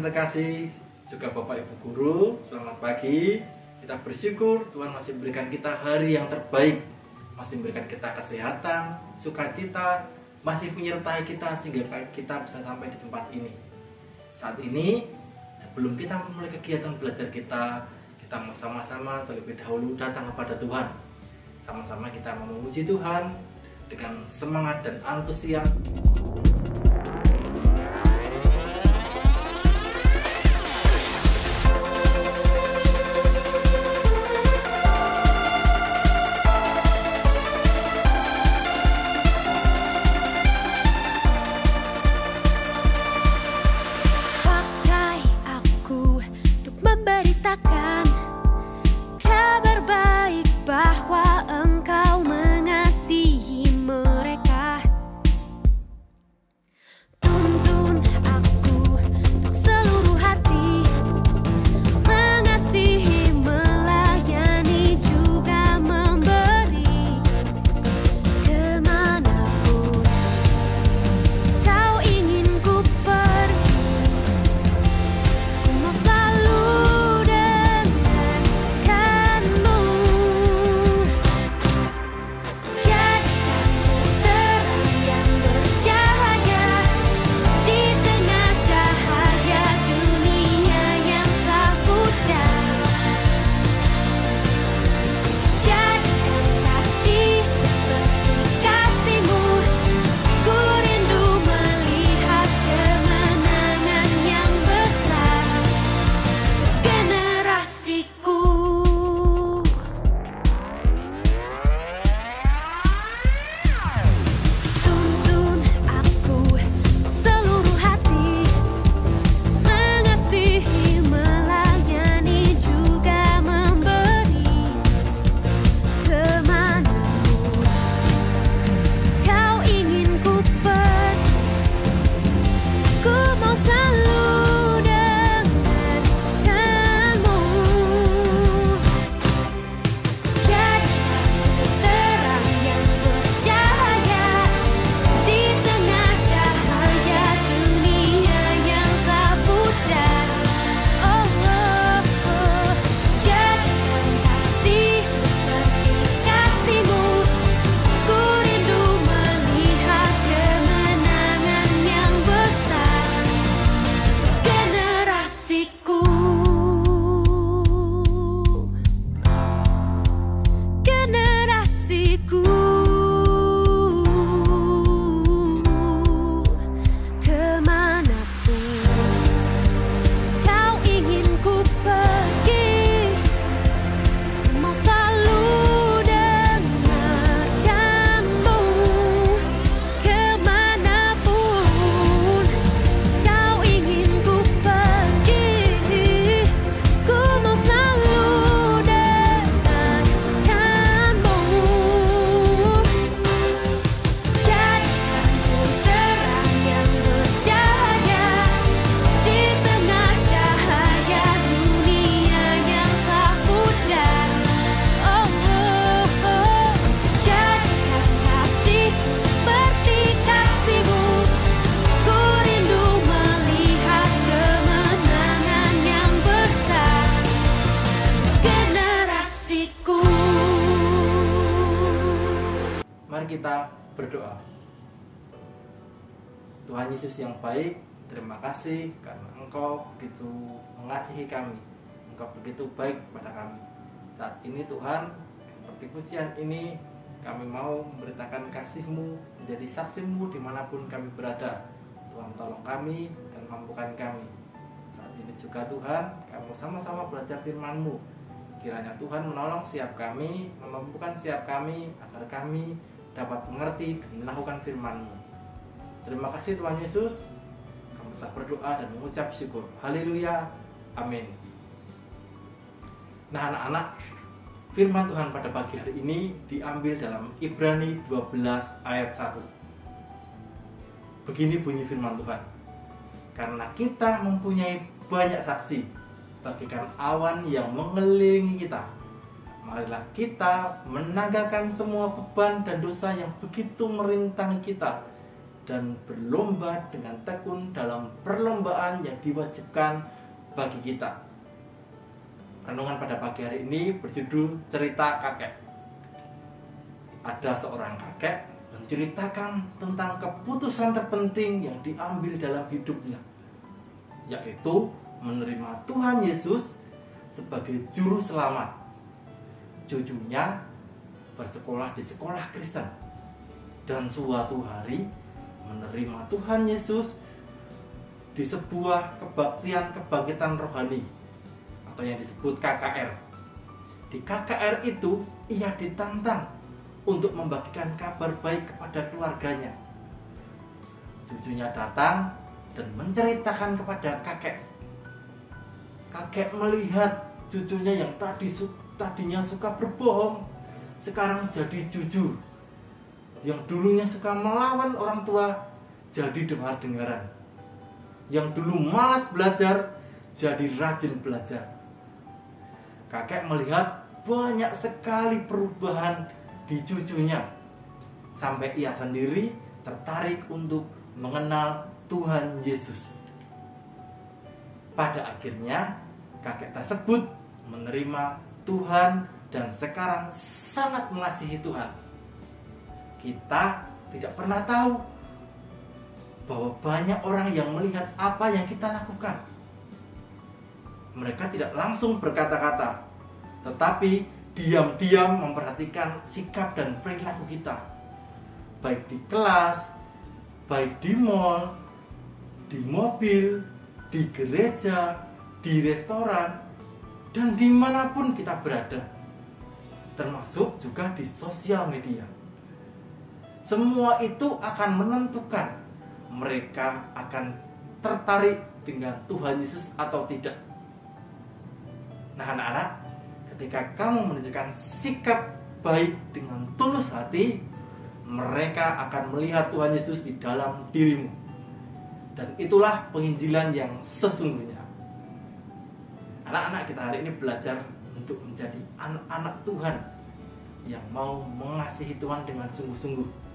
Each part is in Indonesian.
terkasih, juga Bapak Ibu Guru, selamat pagi. Kita bersyukur Tuhan masih memberikan kita hari yang terbaik, masih memberikan kita kesehatan, sukacita, masih menyertai kita sehingga kita bisa sampai di tempat ini. Saat ini, sebelum kita memulai kegiatan belajar kita mau sama-sama terlebih dahulu datang kepada Tuhan. Sama-sama kita memuji Tuhan dengan semangat dan antusias. Kabar baik bahwa Engkau mengasihi mereka. Tuntun aku untuk seluruh hati, mengasihi, melayani, juga memberi. Kemanapun Kau ingin ku pergi, ku mau selalu kita berdoa. Tuhan Yesus yang baik, terima kasih karena Engkau begitu mengasihi kami. Engkau begitu baik kepada kami. Saat ini Tuhan, seperti pujian ini, kami mau memberitakan kasih-Mu, menjadi saksi-Mu dimanapun kami berada. Tuhan tolong kami dan mampukan kami. Saat ini juga Tuhan, kami sama-sama belajar firman-Mu. Kiranya Tuhan menolong setiap kami, memampukan setiap kami, agar kami dapat mengerti dan melakukan firman-Mu. Terima kasih Tuhan Yesus. Kami bisa berdoa dan mengucap syukur. Haleluya. Amin. Nah anak-anak, firman Tuhan pada pagi hari ini diambil dalam Ibrani 12 ayat 1. Begini bunyi firman Tuhan. Karena kita mempunyai banyak saksi, bagaikan awan yang mengelilingi kita, marilah kita menanggalkan semua beban dan dosa yang begitu merintangi kita, dan berlomba dengan tekun dalam perlombaan yang diwajibkan bagi kita. Renungan pada pagi hari ini berjudul Cerita Kakek. Ada seorang kakek menceritakan tentang keputusan terpenting yang diambil dalam hidupnya, yaitu menerima Tuhan Yesus sebagai juru selamat. Cucunya bersekolah di sekolah Kristen dan suatu hari menerima Tuhan Yesus di sebuah kebangkitan rohani atau yang disebut KKR. Di KKR itu ia ditantang untuk membagikan kabar baik kepada keluarganya. Cucunya datang dan menceritakan kepada kakek. Kakek melihat cucunya yang tadinya suka berbohong, sekarang jadi jujur. Yang dulunya suka melawan orang tua, jadi dengar-dengaran. Yang dulu malas belajar, jadi rajin belajar. Kakek melihat banyak sekali perubahan di cucunya, sampai ia sendiri tertarik untuk mengenal Tuhan Yesus. Pada akhirnya kakek tersebut menerima Tuhan dan sekarang sangat mengasihi Tuhan. Kita tidak pernah tahu bahwa banyak orang yang melihat apa yang kita lakukan. Mereka tidak langsung berkata-kata, tetapi diam-diam memperhatikan sikap dan perilaku kita, baik di kelas, baik di mall, di mobil, di gereja, di restoran, dan dimanapun kita berada, termasuk juga di sosial media. Semua itu akan menentukan mereka akan tertarik dengan Tuhan Yesus atau tidak. Nah anak-anak, ketika kamu menunjukkan sikap baik dengan tulus hati, mereka akan melihat Tuhan Yesus di dalam dirimu. Dan itulah penginjilan yang sesungguhnya. Anak-anak kita hari ini belajar untuk menjadi anak-anak Tuhan yang mau mengasihi Tuhan dengan sungguh-sungguh.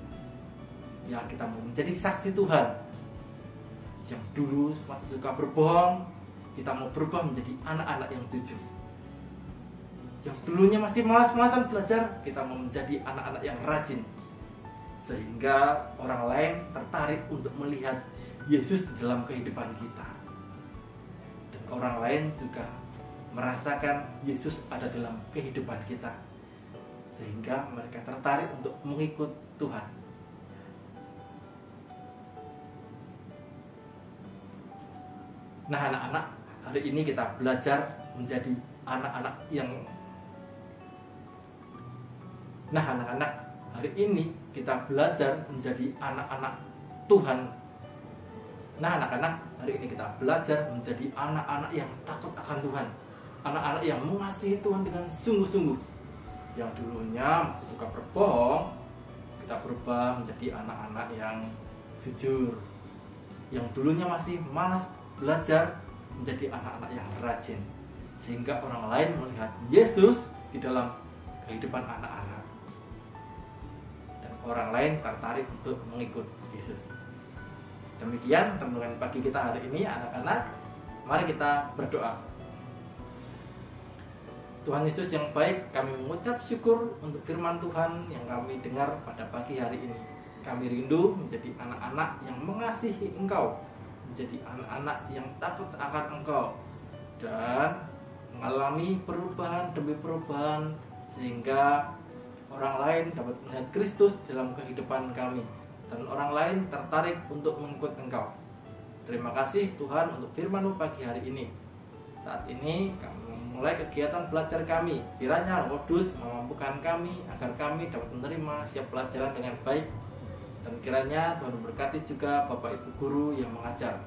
Yang kita mau menjadi saksi Tuhan. Yang dulu masih suka berbohong, kita mau berubah menjadi anak-anak yang jujur. Yang dulunya masih malas-malasan belajar, kita mau menjadi anak-anak yang rajin, sehingga orang lain tertarik untuk melihat Yesus di dalam kehidupan kita. Dan orang lain juga merasakan Yesus ada dalam kehidupan kita, sehingga mereka tertarik untuk mengikut Tuhan. Nah anak-anak, hari ini kita belajar menjadi anak-anak yang hari ini kita belajar menjadi anak-anak Tuhan. Nah anak-anak, hari ini kita belajar menjadi anak-anak yang takut akan Tuhan, anak-anak yang mengasihi Tuhan dengan sungguh-sungguh. Yang dulunya masih suka berbohong, kita berubah menjadi anak-anak yang jujur. Yang dulunya masih malas belajar, menjadi anak-anak yang rajin, sehingga orang lain melihat Yesus di dalam kehidupan anak-anak, dan orang lain tertarik untuk mengikut Yesus. Demikian renungan pagi kita hari ini anak-anak. Mari kita berdoa. Tuhan Yesus yang baik, kami mengucap syukur untuk firman Tuhan yang kami dengar pada pagi hari ini. Kami rindu menjadi anak-anak yang mengasihi Engkau, menjadi anak-anak yang takut akan Engkau, dan mengalami perubahan demi perubahan, sehingga orang lain dapat melihat Kristus dalam kehidupan kami, dan orang lain tertarik untuk mengikut Engkau. Terima kasih Tuhan untuk firman-Mu pagi hari ini. Saat ini kami memulai kegiatan belajar kami. Kiranya Roh Kudus memampukan kami agar kami dapat menerima setiap pelajaran dengan baik. Dan kiranya Tuhan memberkati juga Bapak Ibu Guru yang mengajar.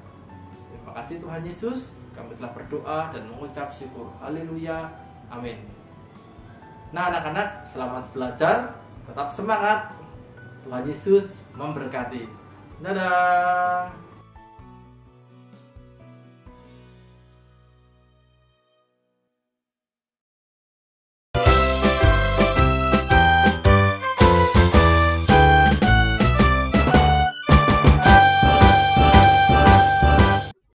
Terima kasih Tuhan Yesus. Kami telah berdoa dan mengucap syukur. Haleluya. Amin. Nah anak-anak, selamat belajar. Tetap semangat. Tuhan Yesus memberkati. Dadah.